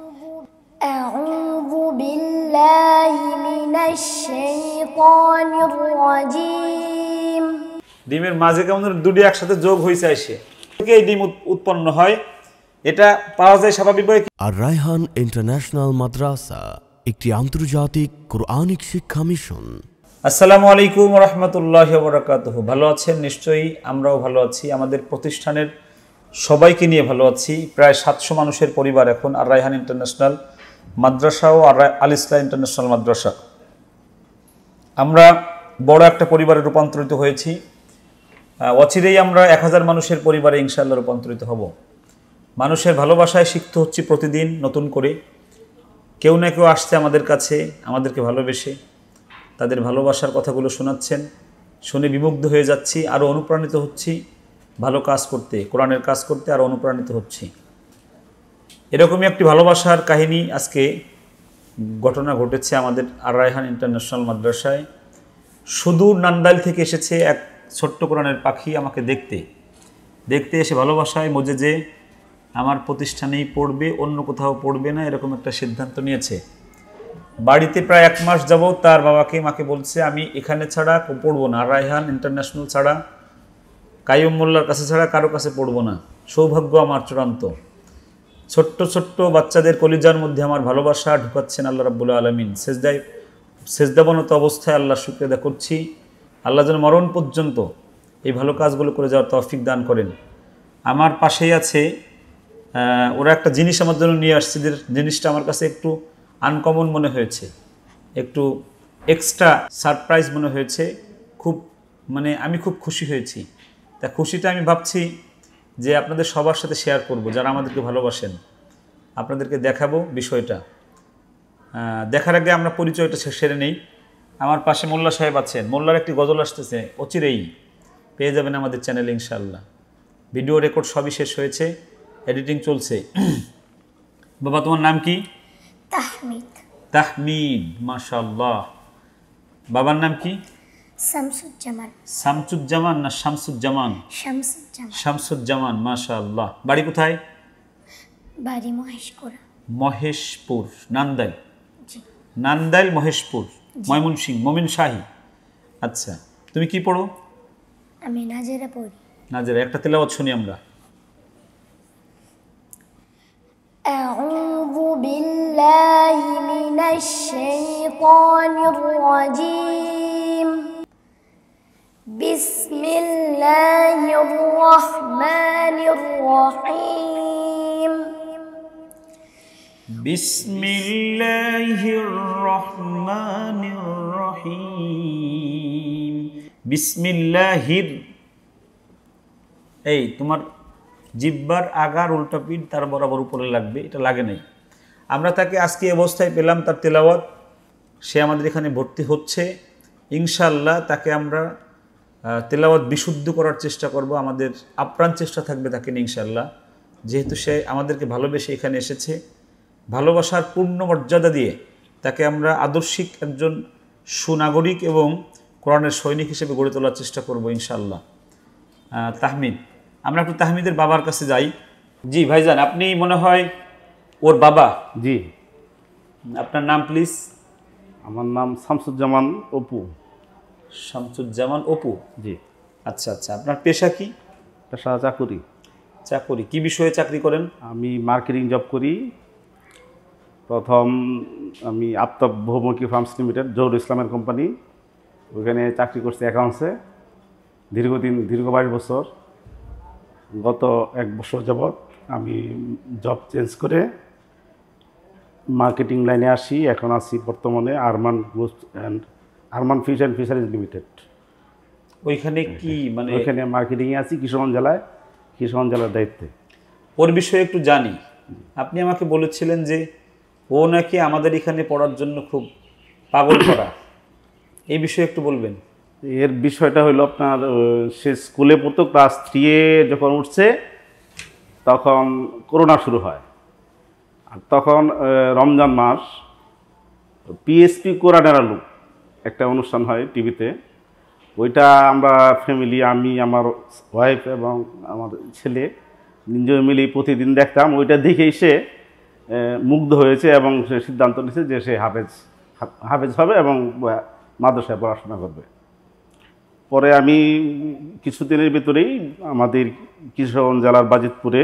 أعوذ بالله من الشيطان الرجيم ডিমের মাঝে কেমন দুটি একসাথে যোগ হইছে এসে থেকে এই ডিম উৎপন্ন হয়, এটা পাওয়া যায় স্বাভাবিকভাবে। আর রায়হান ইন্টারন্যাশনাল মাদ্রাসা একটি আন্তর্জাতিক কোরআনিক শিক্ষা মিশন। আসসালামু আলাইকুম ওয়া রাহমাতুল্লাহি ওয়া বারাকাতুহু। ভালো আছেন নিশ্চয়ই, আমরাও ভালো আছি। আমাদের প্রতিষ্ঠানের সবাইকে নিয়ে ভালো আছি। প্রায় 700 মানুষের পরিবার এখন আর রায়হান ইন্টারন্যাশনাল মাদ্রাসা ও আল ইসলাম ইন্টারন্যাশনাল মাদ্রাসা। আমরা বড় একটা পরিবারে রূপান্তরিত হয়েছি। অচিরেই আমরা 1000 মানুষের পরিবারে ইনশাআল্লাহ রূপান্তরিত হব। মানুষের ভালোবাসায় শিখতে হচ্ছে প্রতিদিন নতুন করে। কেউ না কেউ আসছে আমাদের কাছে, আমাদেরকে ভালোবেসে তাদের ভালোবাসার কথাগুলো শোনাচ্ছেন, শুনে বিমুগ্ধ হয়ে যাচ্ছি, আরও অনুপ্রাণিত হচ্ছি ভালো কাজ করতে, কোরআনের কাজ করতে আরও অনুপ্রাণিত হচ্ছি। এরকমই একটি ভালোবাসার কাহিনী আজকে ঘটনা ঘটেছে আমাদের আর রায়হান ইন্টারন্যাশনাল মাদ্রাসায়। সুদূর নান্দাইল থেকে এসেছে এক ছোট্ট কোরআনের পাখি আমাকে দেখতে এসে ভালোবাসায় মজে যে আমার প্রতিষ্ঠানেই পড়বে, অন্য কোথাও পড়বে না, এরকম একটা সিদ্ধান্ত নিয়েছে। বাড়িতে প্রায় 1 মাস যাবত তার বাবাকে মাকে বলছে, আমি এখানে ছাড়া পড়বো না, আর রায়হান ইন্টারন্যাশনাল ছাড়া, কাইয়ুম মোল্লার কাছে ছাড়া কারো কাছে পড়বো না। সৌভাগ্য আমার চূড়ান্ত। ছোট্ট ছোট্ট বাচ্চাদের কলিজার মধ্যে আমার ভালোবাসা ঢুকাচ্ছেন আল্লাহ রাব্বুল আলামিন। সেজদাবনত অবস্থায় আল্লাহ শুকরিয়া আদায় করছি। আল্লাহ যেন মরণ পর্যন্ত এই ভালো কাজগুলো করে যাওয়ার তৌফিক দান করেন। আমার পাশেই আছে, ওরা একটা জিনিস আমার জন্য নিয়ে আসছে, যে জিনিসটা আমার কাছে একটু আনকমন মনে হয়েছে, একটু এক্সট্রা সারপ্রাইজ মনে হয়েছে। আমি খুব খুশি হয়েছি। তা খুশিটা আমি ভাবছি যে আপনাদের সবার সাথে শেয়ার করব, যারা আমাদেরকে ভালোবাসেন। আপনাদেরকে দেখাবো বিষয়টা। দেখার আগে আমরা পরিচয়টা সেরে নেই। আমার পাশে মোল্লা সাহেব আছেন। মোল্লার একটি গজল আসতেছে, অচিরেই পেয়ে যাবেন আমাদের চ্যানেলে ইনশাআল্লাহ। ভিডিও রেকর্ড সবই শেষ হয়েছে, এডিটিং চলছে। বাবা, তোমার নাম কি? তাহমিদ। তাহমিদ, মাশাআল্লাহ। বাবার নাম কি? শামসুজ্জামান। শামসুজ্জামান না শামসুজ্জামান? শামসুজ্জামান। শামসুজ্জামান, মাশাআল্লাহ। বাড়ি কোথায়? বাড়ি মহেশপুর। মহেশপুর, নান্দাইল। জি। নান্দাইল, মহেশপুর, ময়মনসিংহ, মমিনশাহী। আচ্ছা, তুমি কি পড়ো? আমি নাজেরা পড়ি। নাজেরা, একটা তেলাওয়াত শুনি আমরা। أعوذ بالله من الشيطان الرجيم بسم الله الرحمن الرحيم বিসমিল্লাহির রহমানির রহিম। বিসমিল্লাহির, এই তোমার জিহ্বার আগার উল্টা পিঠ তার বরাবর উপরে লাগবে, এটা লাগে নাই। আমরা তাকে আজকে অবস্থায় পেলাম, তার তেলাওয়াত, সে আমাদের এখানে ভর্তি হচ্ছে ইনশাআল্লাহ। তাকে আমরা তেলাওয়াত বিশুদ্ধ করার চেষ্টা করব, আমাদের আপ্রাণ চেষ্টা থাকবে তাকে নিয়ে ইনশাআল্লাহ। যেহেতু সে আমাদেরকে ভালোবেসে এখানে এসেছে, ভালোবাসার পূর্ণ মর্যাদা দিয়ে তাকে আমরা আদর্শিক একজন সুনাগরিক এবং কোরআনের সৈনিক হিসেবে গড়ে তোলার চেষ্টা করব ইনশাআল্লাহ। তাহমিদ, আমরা একটু তাহমিদের বাবার কাছে যাই। জি ভাইজান, আপনি মনে হয় ওর বাবা? জি। আপনার নাম প্লিজ? আমার নাম শামসুজ্জামান অপু। শামসুজ্জামান অপু, জি। আচ্ছা আচ্ছা। আপনার পেশা কি? পেশা চাকুরি। চাকরি, কি বিষয়ে চাকরি করেন? আমি মার্কেটিং জব করি। প্রথম আমি আফতাব বহুমুখী ফার্মস লিমিটেড, জহুরুল ইসলামের কোম্পানি, ওইখানে চাকরি করছি অ্যাকাউন্টসে দীর্ঘ 22 বছর। গত 1 বছর যাবৎ আমি জব চেঞ্জ করে মার্কেটিং লাইনে আসি। এখন আছি বর্তমানে Arman fish and fisheries limited. ওইখানে কি মানে? ওইখানে মার্কেটিংয়ে আছি, কিশোরগঞ্জ জেলার দায়িত্বে। ওর বিষয়ে একটু জানি। আপনি আমাকে বলেছিলেন যে ও নাকি আমাদের এখানে পড়ার জন্য খুব পাগল করা, এই বিষয়ে একটু বলবেন? এর বিষয়টা হলো আপনার, সে স্কুলে পড়তো, ক্লাস 3-এ যখন উঠছে তখন করোনা শুরু হয়। আর তখন রমজান মাস, পিএসপি কোরআনের আলো একটা অনুষ্ঠান হয় টিভিতে। ওইটা আমরা ফ্যামিলি, আমি, আমার ওয়াইফ এবং আমার ছেলে 3 জন মিলে প্রতিদিন দেখতাম। ওইটা দেখে এসে মুগ্ধ হয়েছে এবং সে সিদ্ধান্ত নিয়েছে যে সে হাফেজ হবে এবং মাদ্রাসায় পড়াশোনা করবে। পরে আমি কিছুদিনের ভিতরেই আমাদের কিশোরগঞ্জ জেলার বাজিতপুরে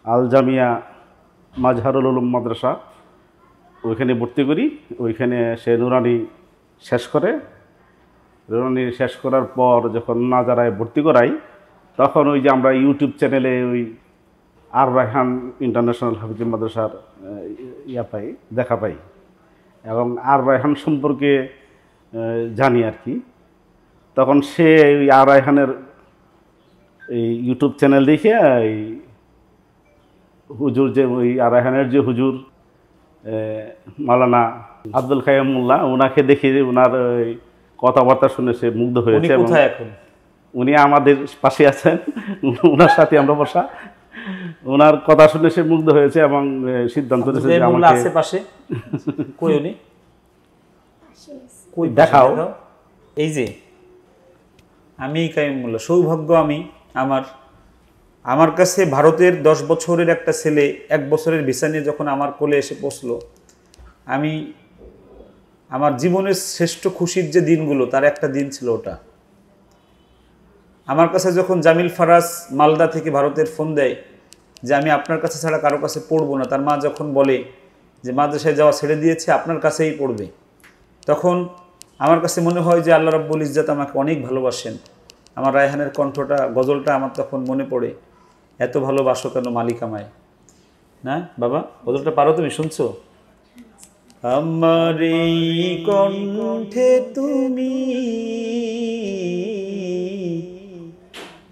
আল জামিয়া মাজহারুল উলুম মাদ্রাসা ওইখানে ভর্তি করি। ওইখানে সে নুরানি শেষ করে। নুরানি শেষ করার পর যখন নাজারায় ভর্তি করাই, তখন ওই যে আমরা ইউটিউব চ্যানেলে ওই আর রায়হান ইন্টারন্যাশনাল হাফিজ মাদ্রাসার দেখা পাই এবং আর রায়হান সম্পর্কে জানি আর কি। তখন সে ওই আর রায়হানের এই ইউটিউব চ্যানেল দেখে এই হুজুর যে ওই আর রায়হানের যে হুজুর মাওলানা আব্দুল কাইয়ুম মোল্লা, ওনাকে দেখে ওনার কথাবার্তা শুনে সে মুগ্ধ হয়েছে। এবং উনি আমাদের পাশে আছেন, ওনার সাথে আমরা বসা। ওনার কথা শুনে সে মুগ্ধ হয়েছে এবং সিদ্ধান্ত নিয়েছে যে আমাকে পাশে কই উনি কই দেখাও। এই যে আমি কাইয়ুম মোল্লা, সৌভাগ্য আমি আমার কাছে ভারতের 10 বছরের একটা ছেলে 1 বছরের ভিসা নিয়ে যখন আমার কোলে এসে পৌঁছলো, আমি আমার জীবনের শ্রেষ্ঠ খুশির যে দিনগুলো তার একটা দিন ছিল ওটা। আমার কাছে যখন জামিল ফারাজ মালদা থেকে ভারতের ফোন দেয় যে আমি আপনার কাছে ছাড়া কারো কাছে পড়বো না, তার মা যখন বলে যে মাদ্রাসায় যাওয়া ছেড়ে দিয়েছে, আপনার কাছেই পড়বে, তখন আমার কাছে মনে হয় যে আল্লাহ রাব্বুল ইজ্জত আমাকে অনেক ভালোবাসেন। আমার রায়হানের কণ্ঠটা, গজলটা আমার তখন মনে পড়ে, এত ভালোবাসো কেন মালিক আমায়। না বাবা, গজলটা পারো তুমি? শুনছো? আমার এই কণ্ঠে তুমি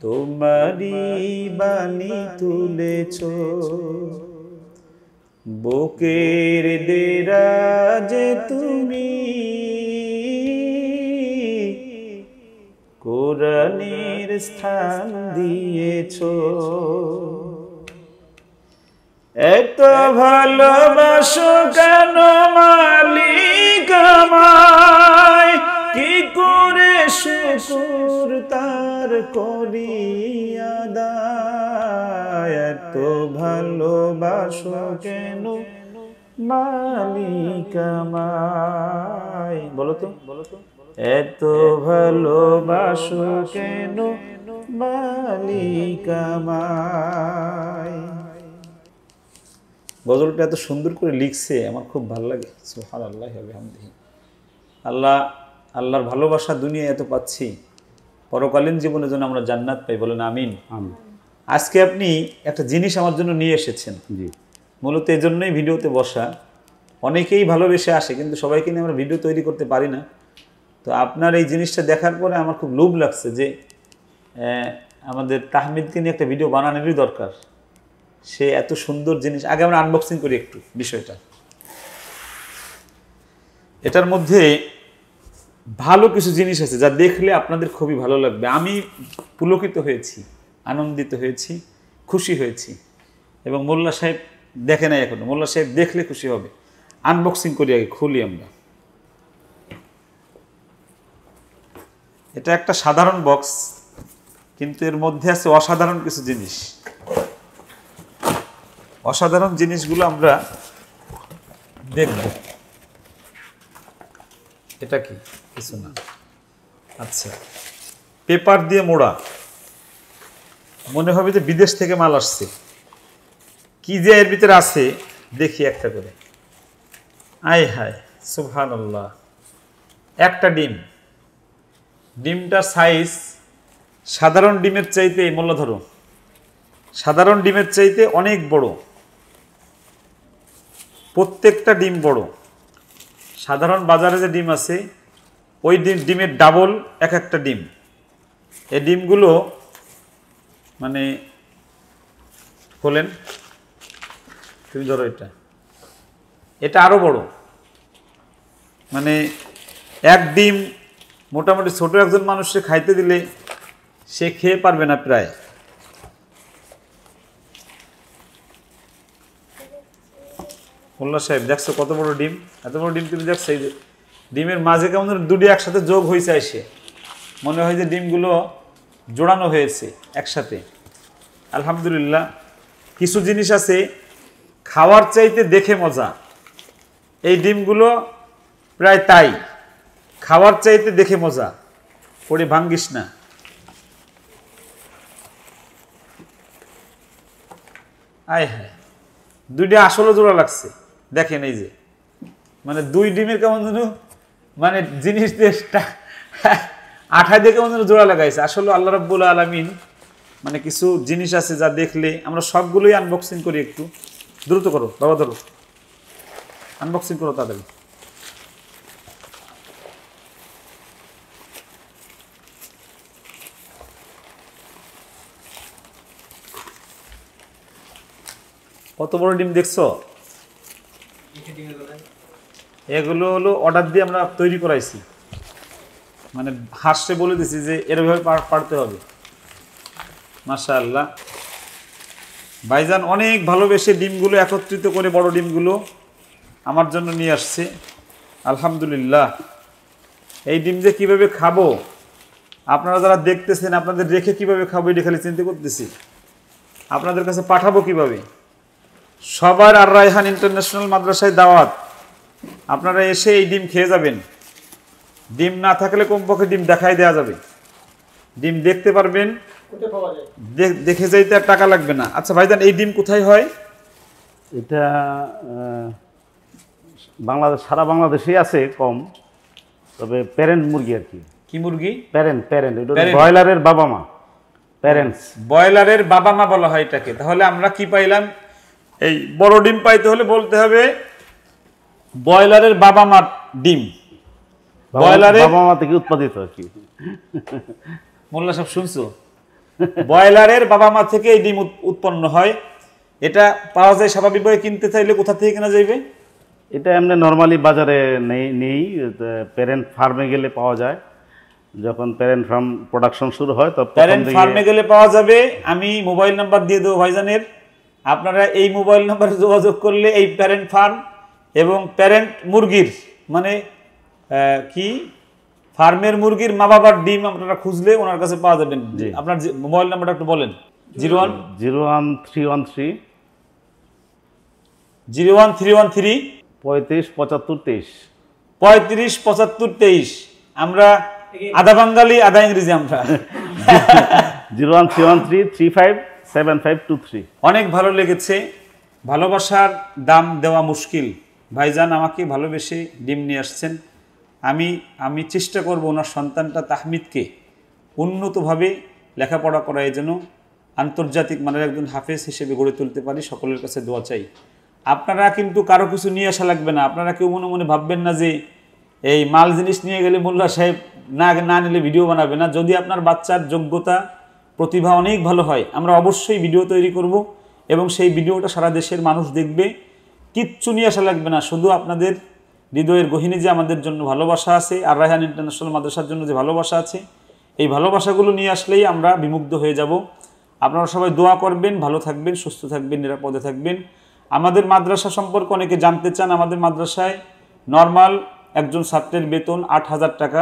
তোমারি বাণী তুলেছ, বুকের দেরাজে তুমি কোরআনের স্থান দিয়েছ। এত ভালোবাসো কেন মালিক আমায়, কি করে শুকর তার করি আদায়। এত ভালোবাসো কেন মালিক আমায়, বলো তো এত ভালোবাসো কেন মালিক আমায়। গজলটা এত সুন্দর করে লিখছে, আমার খুব ভালো লাগে। সুবহানাল্লাহি ওয়া বিহামদিহি। আল্লাহর ভালোবাসা দুনিয়ায় এত পাচ্ছি, পরকালীন জীবনে যেন আমরা জান্নাত পাই, বলেন আমিন। আজকে আপনি একটা জিনিস আমার জন্য নিয়ে এসেছেন। মূলত এই জন্যই ভিডিওতে বসা। অনেকেই ভালোবেসে আসে, কিন্তু সবাইকে নিয়ে আমরা ভিডিও তৈরি করতে পারি না। তো আপনার এই জিনিসটা দেখার পরে আমার খুব লোভ লাগছে যে আমাদের তাহমিদকে নিয়ে একটা ভিডিও বানানোরই দরকার। সে এত সুন্দর জিনিস। আগে আমরা আনবক্সিং করি একটু বিষয়টা। এটার মধ্যে ভালো কিছু জিনিস আছে যা দেখলে আপনাদের খুবই ভালো লাগবে। আমি পুলকিত হয়েছি, আনন্দিত হয়েছি, খুশি হয়েছি। এবং মোল্লা সাহেব দেখে নাই এখনো, মোল্লা সাহেব দেখলে খুশি হবে। আনবক্সিং করি, আগে খুলি আমরা। এটা একটা সাধারণ বক্স, কিন্তু এর মধ্যে আছে অসাধারণ কিছু জিনিস। অসাধারণ জিনিসগুলো আমরা দেখব। এটা কি? কিছু না। আচ্ছা, পেপার দিয়ে মোড়া, মনে হবে যে বিদেশ থেকে মাল আসছে। কি যে এর ভিতরে আছে দেখি একটা করে। আয় হায় সুবহানাল্লাহ। একটা ডিম, ডিমটার সাইজ সাধারণ ডিমের চাইতে, মোল্লা ধরো, সাধারণ ডিমের চাইতে অনেক বড়। প্রত্যেকটা ডিম বড়। সাধারণ বাজারে যে ডিম আছে ওই ডিমের ডাবল এক একটা ডিম। এই ডিমগুলো মানে খোলেন, তুমি ধরো, এটা আরো বড়। মানে এক ডিম মোটামুটি ছোট একজন মানুষকে খাইতে দিলে সে খেয়ে পারবে না প্রায়। মোল্লা সাহেব দেখছো কত বড় ডিম? এত বড় ডিম তুমি দেখছো? এই ডিমের মাঝে কেমন দুটি একসাথে যোগ হয়েছে, এসে মনে হয় যে ডিমগুলো জোড়ানো হয়েছে একসাথে। আলহামদুলিল্লাহ। কিছু জিনিস আছে খাওয়ার চাইতে দেখে মজা। এই ডিমগুলো প্রায় তাই, খাওয়ার চাইতে দেখে মজা। পড়ে ভাঙ্গিস না। আয় হ্যাঁ, দুইটা আসলে জোড়া লাগছে, দেখেন এই যে, মানে দুই ডিমের কেমন যেন মানে জিনিস আঠায় দিয়ে কেমন যেন জোড়া লাগাইছে। আসলে আল্লাহ রাব্বুল আলামিন মানে কিছু জিনিস আছে যা দেখলে আমরা সবগুলোই আনবক্সিং করি। একটু দ্রুত করো বাবা, ধরো, আনবক্সিং করো তাড়াতাড়ি। কত বড় ডিম দেখছো? এগুলো হলো অর্ডার দিয়ে আমরা তৈরি করাইছি, মানে হাসতে বলে দিছি যে এরভাবে পারতে হবে। মাশাআল্লাহ, ভাইজান অনেক ভালোবেসে ডিমগুলো একত্রিত করে বড় ডিমগুলো আমার জন্য নিয়ে আসছে। আলহামদুলিল্লাহ। এই ডিম যে কীভাবে খাবো আপনারা যারা দেখতেছেন, আপনাদের রেখে কিভাবে খাবো এটা খালি চিন্তা করতেছি, আপনাদের কাছে পাঠাবো কিভাবে। সবার আর রায়হান ইন্টারন্যাশনাল মাদ্রাসায় দাওয়াত, আপনারা এসে এই ডিম খেয়ে যাবেন। ডিম না থাকলে কমপক্ষে ডিম দেখাই দেওয়া যাবে, ডিম দেখতে পারবেন, দেখে যাইতে আর টাকা লাগবে না। আচ্ছা ভাইজান, এই ডিম কোথায় হয়? এটা বাংলাদেশ, সারা বাংলাদেশেই আছে কম, তবে প্যারেন্ট মুরগি আর কি। কি মুরগি? প্যারেন্ট, ব্রয়লারের বাবা মা, প্যারেন্টস। ব্রয়লারের বাবা মা বলা হয় এটাকে। তাহলে আমরা কি পাইলাম? এই বড় ডিম পাইতে হলে বলতে হবে ব্রয়লারের বাবা মা ডিম। ব্রয়লারের বাবা মা থেকে উৎপাদিত আর কি। মোল্লা সাহেব শুনছো? ব্রয়লারের বাবা মা থেকে এই ডিম উৎপন্ন হয়। এটা পাওয়া যায় স্বাভাবিকভাবে, কিনতে চাইলে কোথা থেকে কেনা যাবে? এটা এমনি নর্মালি বাজারে নেই, প্যারেন্ট ফার্মে গেলে পাওয়া যায়। যখন প্যারেন্ট ফার্ম প্রোডাকশন শুরু হয় তখন প্যারেন্ট ফার্মে গেলে পাওয়া যাবে। আমি মোবাইল নাম্বার দিয়ে দেবো ভাইজানের, আপনারা এই মোবাইল নাম্বারে যোগাযোগ করলে এই প্যারেন্ট ফার্ম এবং প্যারেন্ট মুরগির মানে কি ফার্মের মুরগির মা বাবার ডিম আপনারা খুঁজলে ওনার কাছে পাওয়া যাবেন। আপনার মোবাইল নাম্বারটা একটু বলেন। 01313 01313 35 75 23 35 75 23। আমরা আধা বাঙালি আধা ইংরেজি আমরা। 01313 35 7523। অনেক ভালো লেগেছে। ভালোবাসার দাম দেওয়া মুশকিল। ভাইজান আমাকে ভালোবেসে ডিম নিয়ে আসছেন। আমি চেষ্টা করব ওনার সন্তানটা তাহমিদকে উন্নতভাবে লেখাপড়া করায় যেন আন্তর্জাতিক মানের একজন হাফেজ হিসেবে গড়ে তুলতে পারি। সকলের কাছে দোয়া চাই। আপনারা কিন্তু কারো কিছু নিয়ে আসা লাগবে না। আপনারা কেউ মনে মনে ভাববেন না যে এই মাল জিনিস নিয়ে গেলে মোল্লা সাহেব না নিলে ভিডিও বানাবে না। যদি আপনার বাচ্চার যোগ্যতা প্রতিভা অনেক ভালো হয়, আমরা অবশ্যই ভিডিও তৈরি করব এবং সেই ভিডিওটা সারা দেশের মানুষ দেখবে। কিচ্ছু নিয়ে আসা লাগবে না, শুধু আপনাদের হৃদয়ের গহীনে যে আমাদের জন্য ভালোবাসা আছে, আর রায়হান ইন্টারন্যাশনাল মাদ্রাসার জন্য যে ভালোবাসা আছে, এই ভালোবাসাগুলো নিয়ে আসলেই আমরা বিমুগ্ধ হয়ে যাব। আপনারা সবাই দোয়া করবেন, ভালো থাকবেন, সুস্থ থাকবেন, নিরাপদে থাকবেন। আমাদের মাদ্রাসা সম্পর্কে অনেকে জানতে চান। আমাদের মাদ্রাসায় নর্মাল একজন ছাত্রের বেতন 8,000 টাকা,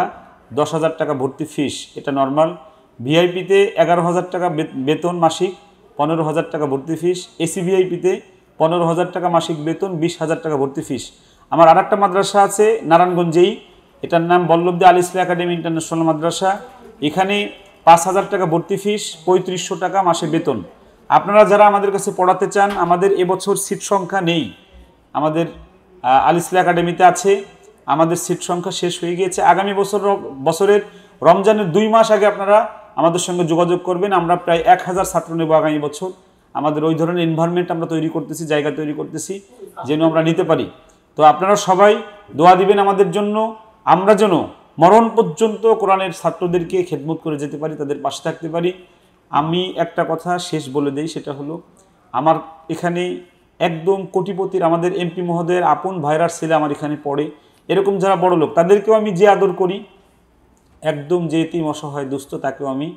10,000 টাকা ভর্তি ফিস, এটা নর্মাল। ভিআইপিতে 11,000 টাকা বেতন মাসিক, 15,000 টাকা ভর্তি ফিস। এসি ভিআইপিতে 15,000 টাকা মাসিক বেতন, 20,000 টাকা ভর্তি ফিস। আমার আরেকটা মাদ্রাসা আছে নারায়ণগঞ্জেই, এটার নাম বল্লভদী আল ইসলাহ একাডেমি ইন্টারন্যাশনাল মাদ্রাসা। এখানে 5,000 টাকা ভর্তি ফিস, 3500 টাকা মাসে বেতন। আপনারা যারা আমাদের কাছে পড়াতে চান, আমাদের এবছর সিট সংখ্যা নেই। আমাদের আল ইসলাহ একাডেমিতে আছে, আমাদের সিট সংখ্যা শেষ হয়ে গিয়েছে। আগামী বছরের রমজানের 2 মাস আগে আপনারা আমাদের সঙ্গে যোগাযোগ করবেন। আমরা প্রায় 1000 ছাত্র নেব আগামী বছর। আমাদের ওই ধরনের এনভায়রনমেন্ট আমরা তৈরি করতেছি, জায়গা তৈরি করতেছি যেন আমরা নিতে পারি। তো আপনারা সবাই দোয়া দিবেন আমাদের জন্য, আমরা যেন মরণ পর্যন্ত কোরআনের ছাত্রদেরকে খেদমত করে যেতে পারি, তাদের পাশে থাকতে পারি। আমি একটা কথা শেষ বলে দেই, সেটা হলো আমার এখানে একদম কোটিপতির আমাদের এমপি মহোদয়ের আপন ভাইরার ছেলে আমার এখানে পড়ে। এরকম যারা বড় লোক তাদেরকেও আমি যে আদর করি, একদম যে এতিম অসহায় দুস্থ তাকেও আমি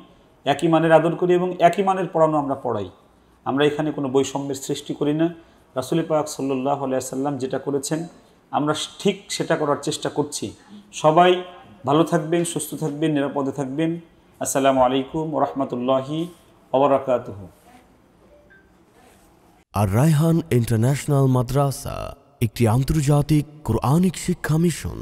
একই মানের আদর করি এবং একই মানের পড়ানো আমরা পড়াই। আমরা এখানে কোনো বৈষম্যের সৃষ্টি করি না। রাসূল পাক সাল্লাল্লাহু আলাইহি ওয়াসাল্লাম যেটা করেছেন আমরা ঠিক সেটা করার চেষ্টা করছি। সবাই ভালো থাকবেন, সুস্থ থাকবেন, নিরাপদে থাকবেন। আসসালামু আলাইকুম ওয়া রাহমাতুল্লাহি ওয়া বারাকাতুহু। আর রায়হান ইন্টারন্যাশনাল মাদ্রাসা একটি আন্তর্জাতিক কোরআনিক শিক্ষা মিশন।